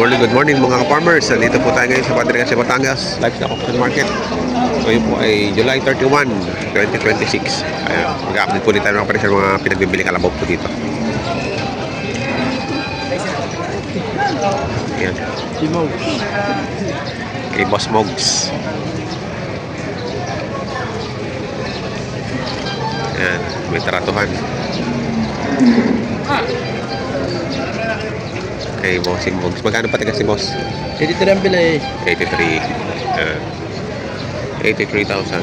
good morning mga ka-farmers. Dito po tayo ngayon sa Padre Kasi Batangas Livestock Auction Market. Ngayon po ay July 31, 2026. Ayan, mag-update po ulit tayo mga mga pinagbibili kalabaw po dito. Ayan. Kay Boss Mogs. Ayan, may taratuhan. Kay Bossing Mogs. Magkano pati kasi boss? 83 ang bilay. 83. 83,000.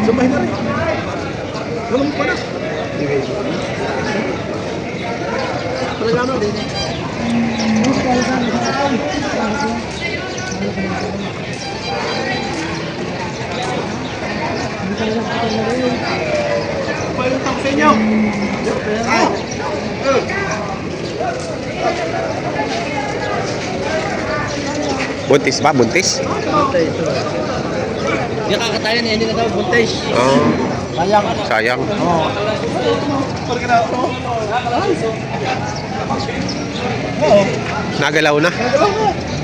Sabay na rin. Walang pa na. Talaga na din. Paano tapos sa inyo? Buntis ba? Buntis? Buntis. Hindi kakatayan eh. Hindi na daw buntis. Oo. Sayang. Sayang. Oo. Oo. Nagalaw na.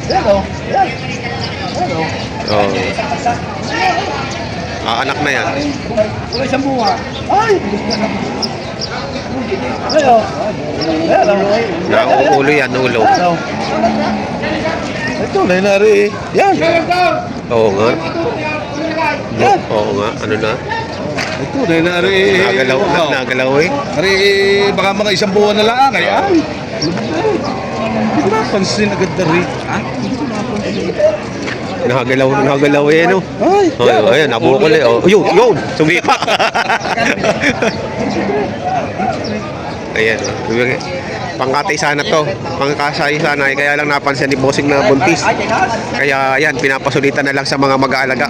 Hello. Hello. Oo. Anak na yan. Wala isang bunga. Ay! Hello. Hello. Ulo yan, ulo. Hello. Ito, nainari eh. Yan. Oo nga. Oo nga. Ano na? Ito, nainari eh. Nagalaw, nagalaw eh. Ari, baka mga isang buwan na lang. Ay, ay. Hindi ko napansin agad na rin. Ha? Nagalaw eh, no? Ay, Oh, ayan, nabukol eh. Oh, yun, sumipa. Ayan, pangkatay sana to. Pangkasay sana, kaya lang napansin ni Bossing na buntis. Kaya yan, pinapasulitan na lang sa mga mag-aalaga.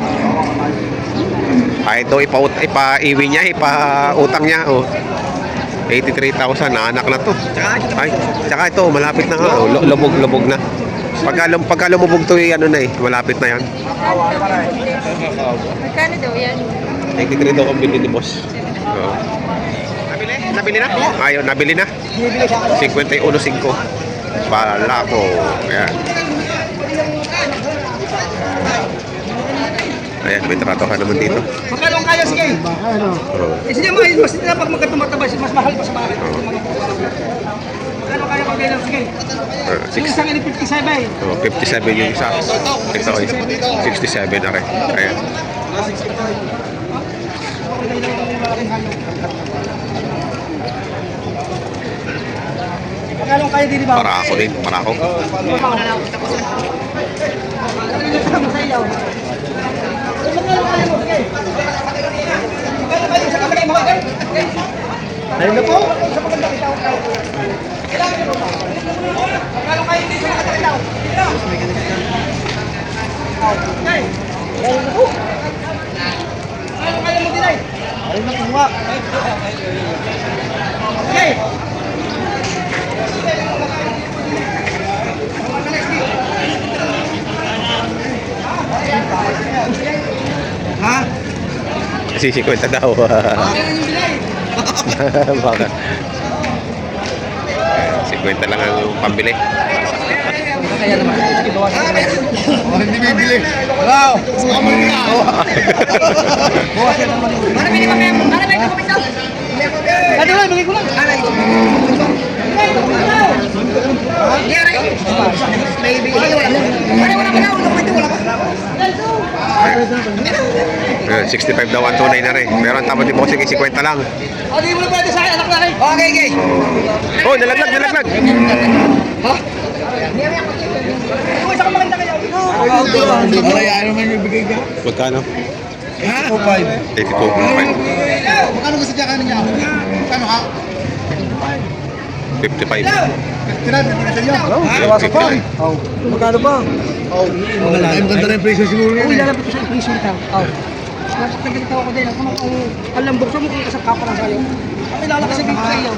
Ito, ipa-iwi niya, ipa-utang niya. Oh. 83,000 na anak na to. Ay, tsaka ito, malapit na nga. Oh, lubog na. Pagka lumubog to, ano na eh, malapit na yan. Magkano daw yan? 83 daw ang bili ni boss. Oo. Nabili na? Ayun, nabili na. 51.5. Bala ko. Ayan. Ayan, may trato ka naman dito. Magkano ang kaya, sige? Sige, mas nila pag magkatumataba, mas mahal pa sa bahay. Magkano kaya pag kailan, sige? Yung isang 57. Oh, 57 yung isa. Ito ay 67 na rin. Ayan. Magkano kaya din ba? Para ako din, para ako. Ayun na po. Magkano kayo dito sa nakatalaw? Okay. Ayun na po. Magkano kaya mo din ay? Ayun na po nga. Okay. Ha? Kasi 50 daw. Baka 50 lang ang pambili. Kaya naman. Hindi bibili. Wow! Sumama niya. Para bili pa kayo. Para bili ko ito. Ano lang, bigay ko lang. Maybe. Wala pa na. Ayan, 65 daw ang tunay na rin. Pero ang tama ni Bossing ay 50 lang. O, di mo na pwede sa akin, anak na rin. Okay, okay. Oh, nalaglag. Ha? Kung isa ka maganda kayo. Ayaw naman yung bigay ka. Magkano? Ha? 82.5. Magkano gusto dyan kanin niya? Kano ha? 55. Tira, tira niya. Lawas pa. Magkano ba? Ay, maganda na yung presyo siguro Uy, yan. lalapit ko sa presyo nito. Nagkakita ako din. Ang lambok sa mukha kasang kapwa na sa'yo. Ang ilalaki sa bibig sa'yo.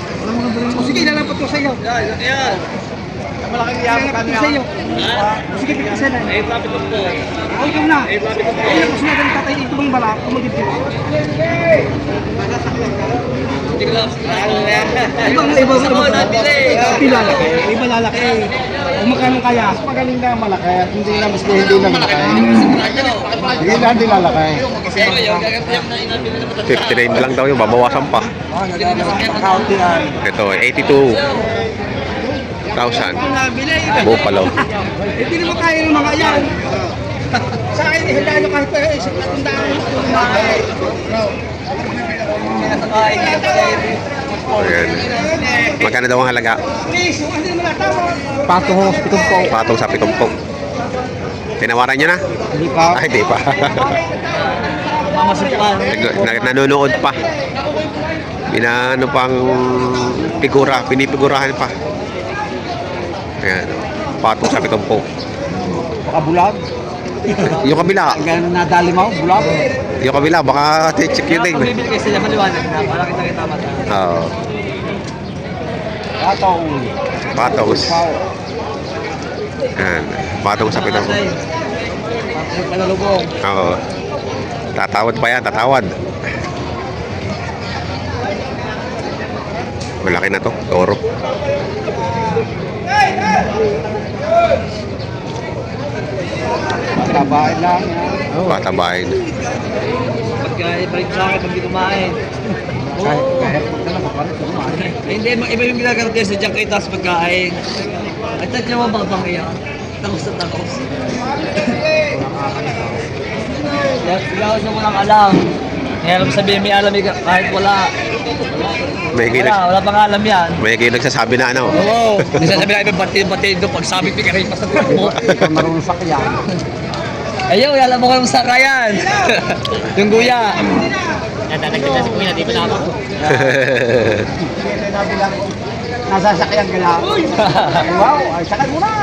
O sige, ilalapit ko sa'yo. Yan. Malaking yaman ka niya. Sige, pipisa na. Eh, lapit ko po. O, ikaw na. Ay, ako sinabi ng tatay, ito bang Iba lalaki. Iba lalaki. O magkano kaya? Magaling na malaki at hindi na mas hindi na malaki. Hindi na hindi lalaki. 59 lang daw yung babawasan pa. Kaunti yan. Ito, 82,000. Buffalo. Hindi naman kaya ng mga yan. Sa akin, hindi nyo kahit pa isip na tundaan. Ayan. Magkano daw ang halaga? Please, yung ano naman tama. Patong hospital po. Patong sa 70. Tinawaran nyo na? Hindi pa. Ay, di pa. Mamasukan. Nanonood pa. Pinano pang figura, pinipigurahan pa. Ayan. Patong sa 70. Baka bulag. Yung kabila, Ganun nadali mo, bulag. yung kabila, baka check yun din. Bibili kasi sila maliwanag na para kita mata. Oo. Patong. Patong. Ayan. Patong sa 70. Patong palalubong. Oo. Tatawad pa yan, tatawad. Malaki na to, toro. Tabain lang. Patabahin. Pagka-ibalik sa akin pag di kumain. Kahit po na lang, papalit ko kumain. Hindi, iba yung ginagawa sa dyan kayo tapos pagkain. At at yung mababang iyan. Takos na takos. Sigaw siya walang alam. Kaya alam sabihin may alam kahit wala. May ginag Wala pang alam yan. may nagsasabi na ano. Oo. Minsan sabi na bati doon pag sabi pikarin pa sa mo. Marunong sa kaya. Ayaw, alam mo kung saka yan. Yung guya. Natatagal na sa kuya, di pa na ako. Nasasakyan ka lang. Wow, ay sakay mo na.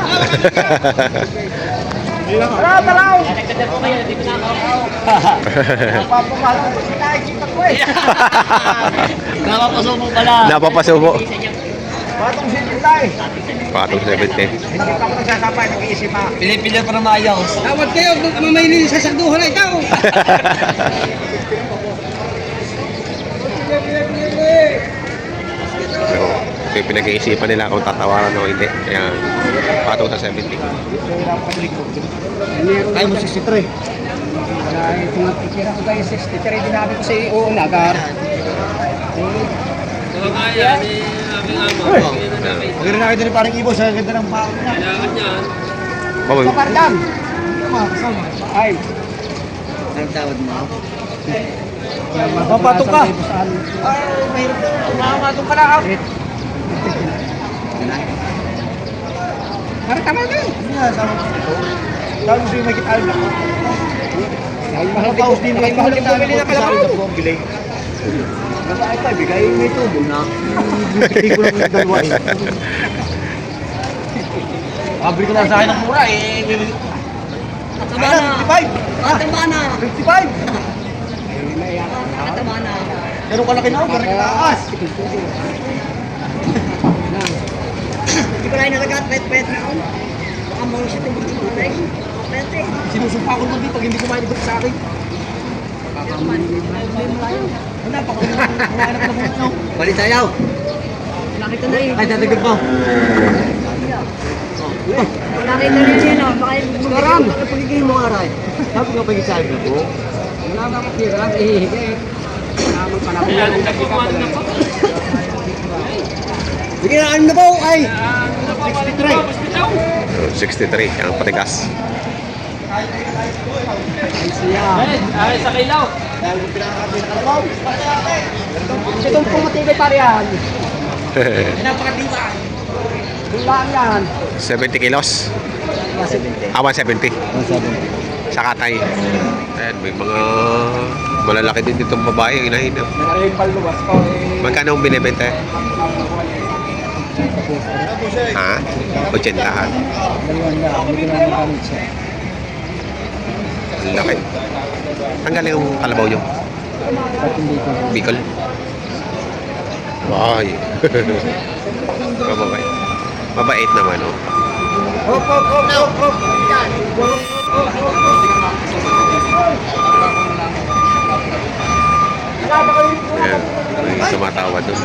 Tara, talaw. Natagdagan po kayo, di pa na ako. Papapalo ko si tayo, kita ko eh. Napapaso mo pala. Napapasubo. Patong si Tulay. Patong 70. Hindi pa ako nagsasapay, nag-iisip pa. Pinipili pa ng mayos. Tawad kayo, mamaylin sa sakduhan na ikaw. So, ito yung pinag-iisipan nila kung tatawaran o hindi. Kaya, patong sa 70. Ay mo 63. Kung titira ko kayo 63, dinabi ko sa iyo, nagar. Ayan. Pagkira na kayo din parang ibo sa ganda ng pao niya. Baboy. Kapardam! Ay. Ang tawad mo? Mapapatok ka! Ay, mahirap. Mapapatok ka na ako. Para tama na. Hindi nga, sama ko. Tawag mo sa'yo may kitaan ako. Ay, mahal ka din. Ay, mahal din bumili na pala ako. Kasi ay tayo, bigay may tubo na. Bigay ko lang yung dalawa eh. Abri ko lang sa akin ng mura eh. Tama na. 55! Tama na. 55! Tama na. Ganun ka laki na ako, ganun ka lakas. Hindi ko lang nalagat, pet na ako. Baka mo siya ito buti ko rin. Pwede. Sinusumpa ko naman pag hindi kumain ito sa akin. Wala pa kung kumain ako na po. Balik sayaw. Nakita na rin. Ay, dadagdag mo. Nakita na rin yun. Baka yung Karam! Pagiging mo aray. Sabi ko pagiging sabi na po. Wala ba ako tira? Ihihigay. Wala mo pa na ako. Sige na, ano na po? Ay! 63. 63 ang patigas. Ay, siya. Ay, sa kailaw. Dahil mo pinakakabit na po. Itong pumatibay pa riyan. Napakadiba. Dulaan yan. 70 kilos. 170. Sa katay. Ayan, may mga malalaki din ditong babae. Inahin. Nakarin paluwas ko eh. Magkano ang binibenta? Ha? 80. Dalawan na, hindi ko naman kamit siya. Ang laki. Ang galing yung kalabaw nyo. Ba't hindi ko? Bicol. Ay. Mababait. Mabait naman, oh. Hop, hop, hop, hop, hop. Ayan. May Tumatawad doon.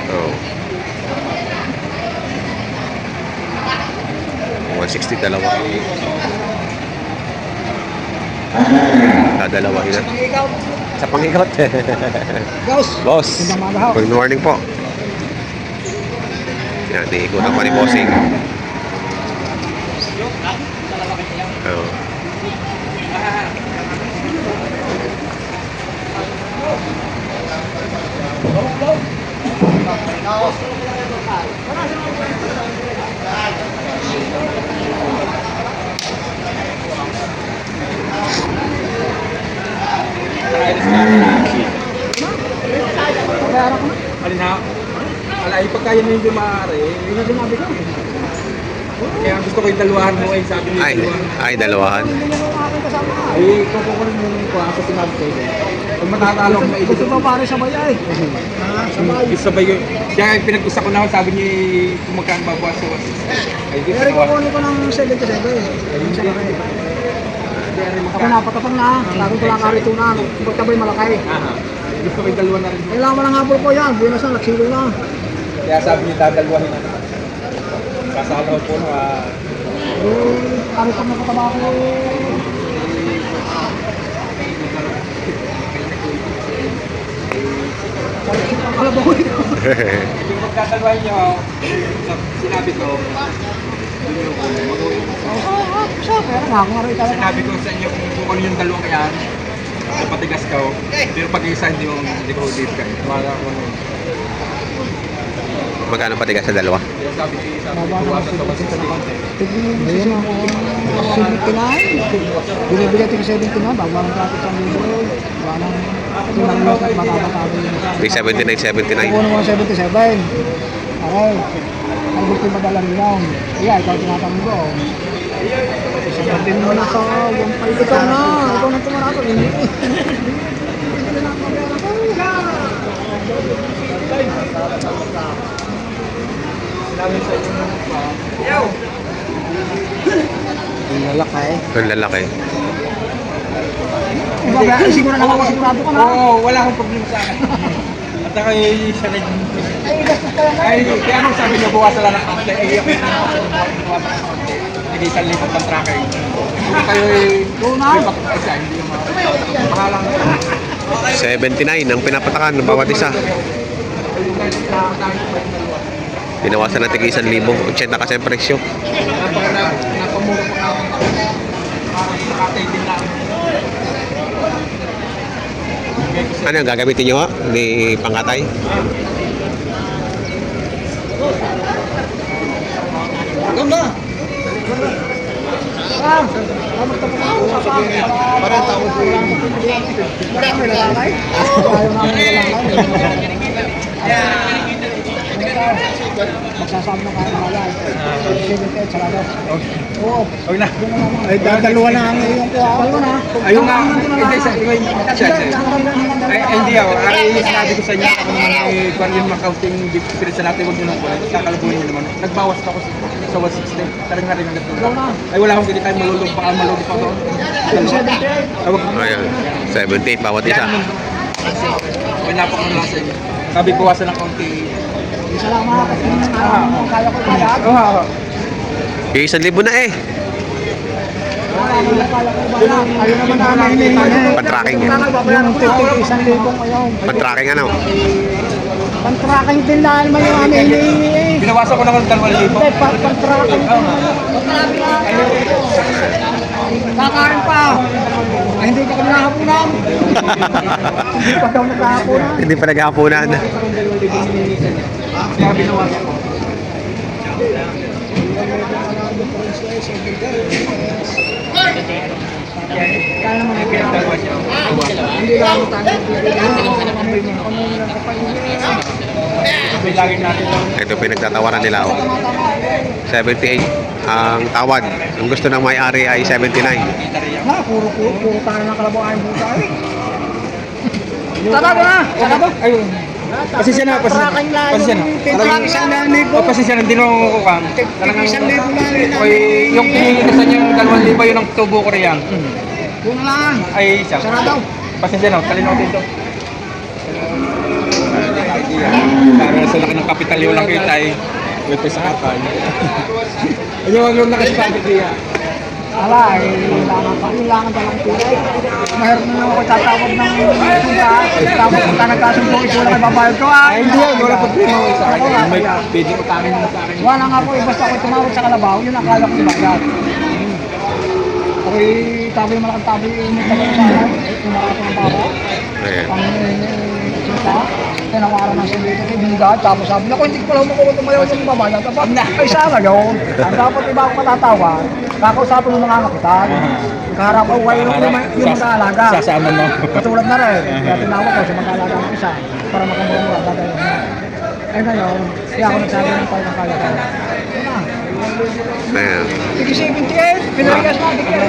Oh. 160 dalawa. Dadalawahin na. Sa pangikot. Ghost. Boss, Gandang umaga ho. good morning po. Yan, iikutan pa ni Bossing. Oh. Bayaran ko na. Alin ha? Alay, pagkaya mo yung maaari, Hindi na sinabi ko. kaya gusto ko yung dalawahan mo ay sabi niyo yung dalawahan. Ay, dalawahan. Hindi niya mo aking kasama. Ay, kukukunin mo yung kuha sa sinabi ko. Pag matatalo ko maigit. Gusto mo pare sabay ay. Sabay yun. Kaya pinag-usap ko na ako, sabi niya kung magkano babawas ko. Ay, di Pero ko kukunin ko ng 77. Ako napatapang na. Sabi ko lang karito na. Pagtabay malakay. Gusto ko yung dalawa na rin. Kailangan mo ng hapon ko yan. Buenas na, nagsilo na. Kaya sabi niya dadalwahin na. Kasalaw po no. Kami pag nakataba ko. Alam mo ko ito. Yung magdadalwahin niyo, sinabi ko, Pero nga, kung araw italang. sinabi ko sa inyo kung ano yung dalawa kaya, napatigas ka. Pero pag-isa hindi ko date ka. Wala ko ano. Magkano patigas sa dalawa? Kaya sabi ko sa wasin sa likod. Ayun ako. 79. Binibigay ko 79. Bago ang traffic sa mundo. Walang tinanong at matapatabi yung May 79, 79. Kukunin mo ng 77. Okay. Ang gusto madala nilang. Kaya ikaw tinatanong ko. Sabatin mo na sa 1.5. Ikaw na. Ikaw na tumarato. Hindi. Hindi na mabayaran ko. Sinabi sa inyo pa. Ang lalakay. Ang lalaki. Babayaran. Siguro nakakasigurado ka na. Oo, wala akong problema sa akin. At saka siya na Ay, gastos ka lang. ay, kaya nung sabi niyo buwasan lang ng konti, ay ako yung nag-isang lipat ng tracker. Hindi kayo lipat ng isa, hindi yung mga pangalang 79 ang pinapatakan ng bawat isa. Binawasan natin ng 1,000. 80 kasi ang presyo. napamura pa ako. Parang nakatay din lang. Ano yung gagamitin nyo ha? Di pangkatay? Ganda! Parang tao ko lang. Marami lalakay. Ayaw namin lalakay. Magsasabi na kayo malay. 78 sa lado. Oo. Huwag na. Ay, dalawa na ang iyong kuha. Dalawa na. Ayun nga. Hindi sa ay, hindi ako. Ay, sinabi ko sa inyo, ako naman kung yung accounting difference natin, huwag nyo nang kulit. Kakalabuhin nyo naman. Nagbawas pa ako sa 160. Talagang nga rin ang nagtulog. Ay, wala akong hindi tayo malulog. Baka malulog pa ako. Ay, wag. Ayan. 78 bawat isa. May napakang lang sa inyo. Sabi, bawasan ng konti. Isa lang mga kasi kaya ko bayad. Oo. 1,000 na eh. Ayun naman namin hinihingi. Pan-tracking yan. Yung 1,000 ngayon. Pan-tracking ano? Pan-tracking din na naman yung ano hinihingi eh. Binawasan ko naman 2,000. Hindi, pan-tracking din. Kakain pa. Ay, hindi pa kami nakapunan. Hindi pa daw nakapunan. Hindi pa naghahaponan. Kaya binawasan ko. Kaya naman Ay, pinagdalawa siya. hindi lang tayo. Bilangin natin lang. Ito pinagtatawaran nila. Oh. 78 ang tawad. Ang gusto ng may-ari ay 79. Na, puro tayo ng kalabaw ayong buta eh. Sarado na! Sarado! Ayun. Pasensya na, pasensya na. Pasensya na. Oh, pasensya na, hindi na ako kukang. Isang libo lang. Yung pininasan yung 2,000 yun ang tubo ko riyan. Yun lang. Ay, siya. Sarado. Pasensya na, kalimutin ito. Para sa laki ng kapital yung lang kita eh. Ito sa katay. Ayun, wag lang nakasipagod niya. Ala, kailangan talang tulay. Mayroon na ako tatawag ng sunda. Tapos pagka nagkasundo, ito lang ibabayad ko. Ay, hindi yan. Wala problema ko sa akin. May pwede utangin mo sa akin. Wala nga po, basta ako tumawag sa kalabaw, yun ang kala ko ibayad. Ako'y taboy malakang taboy, init na ba yung bahay? Tumarap ko ng baba. Ayan. Ang sita, tinawaran ng sundito kay Bingad. Tapos sabi niya, kung hindi ko pala humakuha tumayaw yung babayad, dapat ay sana yun. Ang dapat iba ako matatawa, kakausapin mo mga kapitan. Kaharap ko, yung mag-aalaga. Sasama mo. Katulad na rin, kaya tinawag ko sa mag-aalaga ng isa para makamura dadalhin mo. Eh ngayon, kaya ako nagsabi ng tayo ng kaya ko. Yun na. Ayan. Sige 78, pinarigas na, dikit.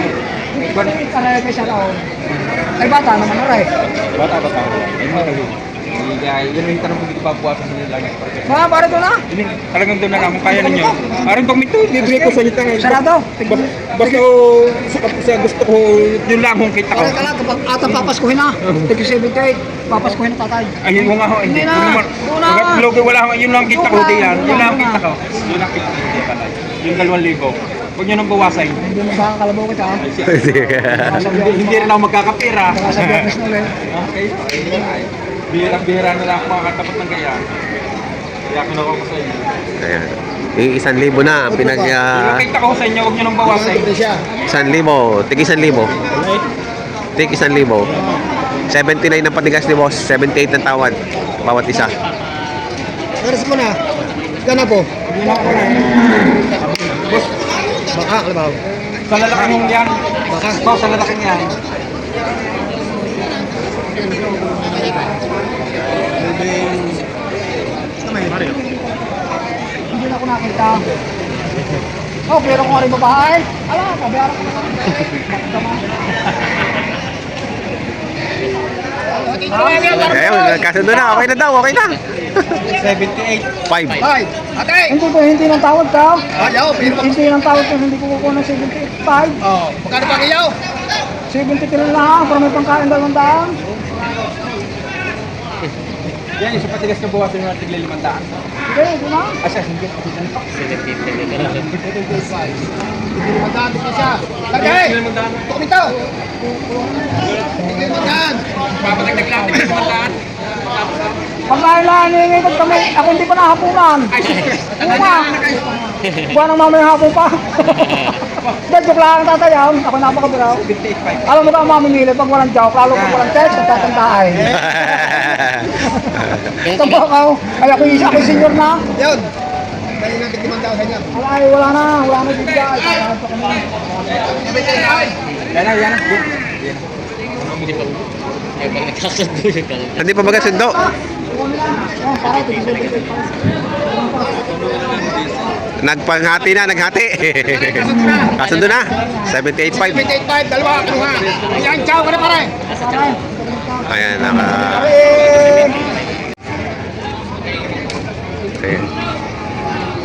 Karaya kay siya raon. Ay bata naman na rin. Bata. Ay, mga kali. Yan yung tanong kung hindi ko papuwasan nila lagi. Mga pare to na. Talagang doon na lang kung kaya ninyo. Aron pag may tuwid, libre ko sa inyo tayo. Sarado. Basta sa gusto ko, yun lang kung kita ko. Pare ka lang, kapag ata papaskuhin na. Sige 78, papaskuhin na tatay. Ayun mo nga ho, hindi. Hindi na. Kung naman, Doon na. hanggat logo, wala akong, yun lang kita ko Doon na. diyan. Yun Doon lang na. kita ko. Yun lang kita ko diyan. Yung 2,000. Huwag nyo nang bawasan. Hindi mo ba kalabaw kita? Hindi rin ako magkakapira. Baka sa biyernes na ulit. Okay. Bihira na lang ako makakatapat ng gaya. Kaya ako ako sa inyo. Ayan. Yung 1,000 na ang pinag... Yung kita ko sa inyo, huwag nyo nang bawasan. 1,000. Tig 1,000. Tig 1,000. 79 ang patigas ni boss. 78 ang tawad. Bawat isa. Oras mo na. Gana po. Baka, kalabaw. Sa lalaking yung yan. Baka. Sa lalaking yan. Hindi na ako nakita. Oh, pero kung rin babae. Ala, pabayaran ko naman. Ayun, nagkasundo na. Okay na daw. Okay na. 78. 5. Ay, ate! Hindi ng tawad ka. Ayaw, hindi ng tawad ka. Hindi ko kukuha ng 75. Oh, magkano pa kayo? 73 lang, para may pangkain 200. Yan, yung sa patigas na buwasan yung tigli 500. Sige, ito na. Asya, hindi. Magkakit ka siya. Lagay! Kumito! Papatagdag lang, tigli 500. Pagkain lang, nangingikot kami. Ako hindi pa nahapunan. Uma! Buwan ng mamaya hapon pa. Dahil joke lang ang tatayam. Ako napakabiraw. 58.5. Alam mo ba ang mamimili pag walang joke, lalo pag walang text, ang tatandaan. Tabo ako. Ay ako senior na. Yun! Dali natin 5,000 yan. Ay, wala na bigay. Kakain pa kami. Yan na. Hindi pa magkasundo. Yan, para ito. Naghati. Kasundo na. 78.5. 78.5, dalawa, kinuha. Yan, ciao ka na pare. Ayan, naka... Ayan.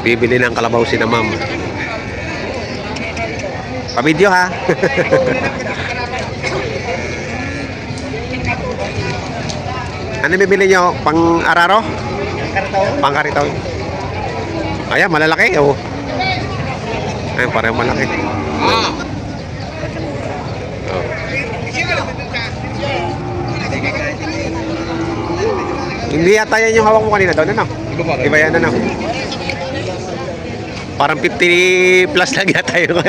Bibili ng kalabaw si na ma'am. Pa-video ha. Ano bibili nyo? Pang-araro? Pang-karitaw. Ayan, malalaki. Oh. Ayan, parang malaki. Oh. Hindi yata yan yung hawak mo kanina doon, ano? Iba yan, ano? Parang 50 plus lang yata yung...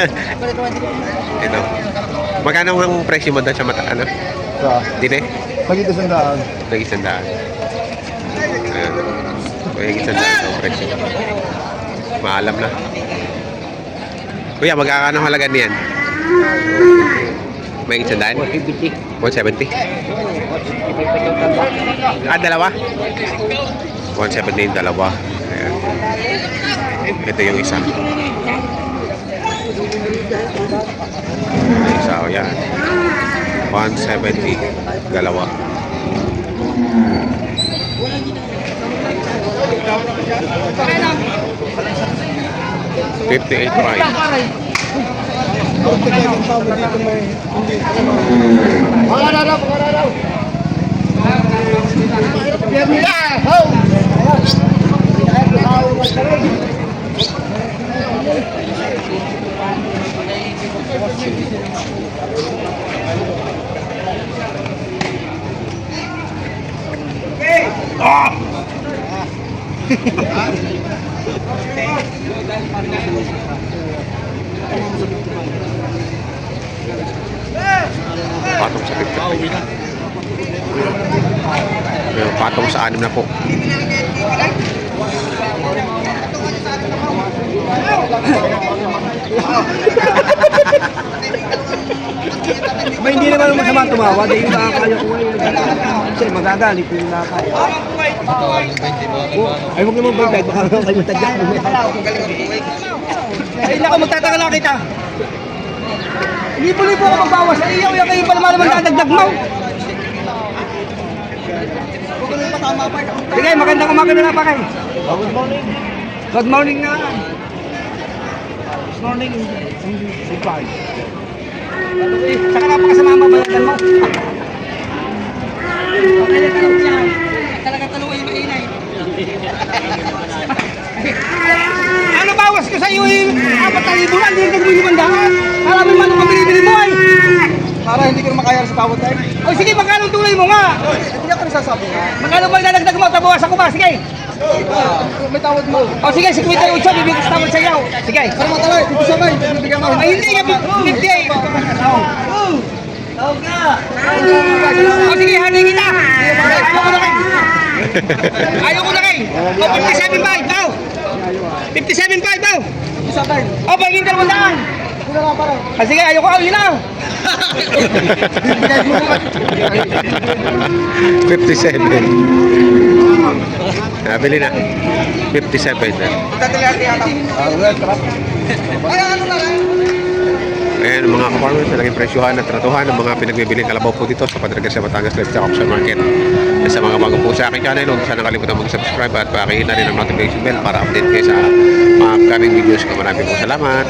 Ito. Magkano ang presyo mo doon sa mata, ano? Dine? Pagkita sandaan. Nag-100. Ayan. May 100 ang presyo. Maalam na. Kuya, magkakano halaga niyan? May 100? 170. Ah, dalawa? 170 yung dalawa. Ayan. Ito yung isa. Isa, o yan. 170. Dalawa. $58.5. Patong sa 50. Patong sa 6 na po. Ba, hindi naman masama tumawa. Dahil yung nakakaya ko ngayon. Kasi magagalit yung nakakaya. Ay, huwag naman ba? Baka kayo matagyan. Ay, naku, magtataka lang kita. Lipo-lipo ako magbawas sa iyo. Yung kayo pa naman dadagdag mo. Sige, magandang umaga na pa kayo. Good morning. Good morning na. Good morning. Goodbye. Saka nga pa kasama ang babayagan mo. Talaga taluwa yung mainay. Ano bawas ko sa iyo eh? 4,000 lang, hindi ka mo 500. Alam mo man ang pabili-bili mo ay. Para hindi ka makayar sa tawad tayo. O sige, magkano tuloy mo nga? Hindi ako nagsasabi nga. Magkano ba dadagdag mo? Tabawasan ko ba? Sige. May tawad mo. O sige, 58, bibigyan ko sa tawad sa iyo. Sige. Para mo talay, dito sabay. Bibigyan mo. Ay hindi, 50. Tawag ka. O sige, hanin kita. Ayoko na kayo. Ayoko na kayo. O 57.5 daw. 57.5 daw. O pagiging 200. Sige, ayoko ka. Yun na. 57. Nabili na. 57 na. Ayan mga ka-farmers, talagang presyuhan at tratuhan ng mga pinagbibiling kalabaw po dito sa Padraga sa Batangas Live Stock Auction Market. At sa mga bago po sa aking channel, huwag sana kalimutan mag-subscribe at pakihit na rin ang notification bell para update kayo sa mga upcoming videos ko. Maraming po salamat.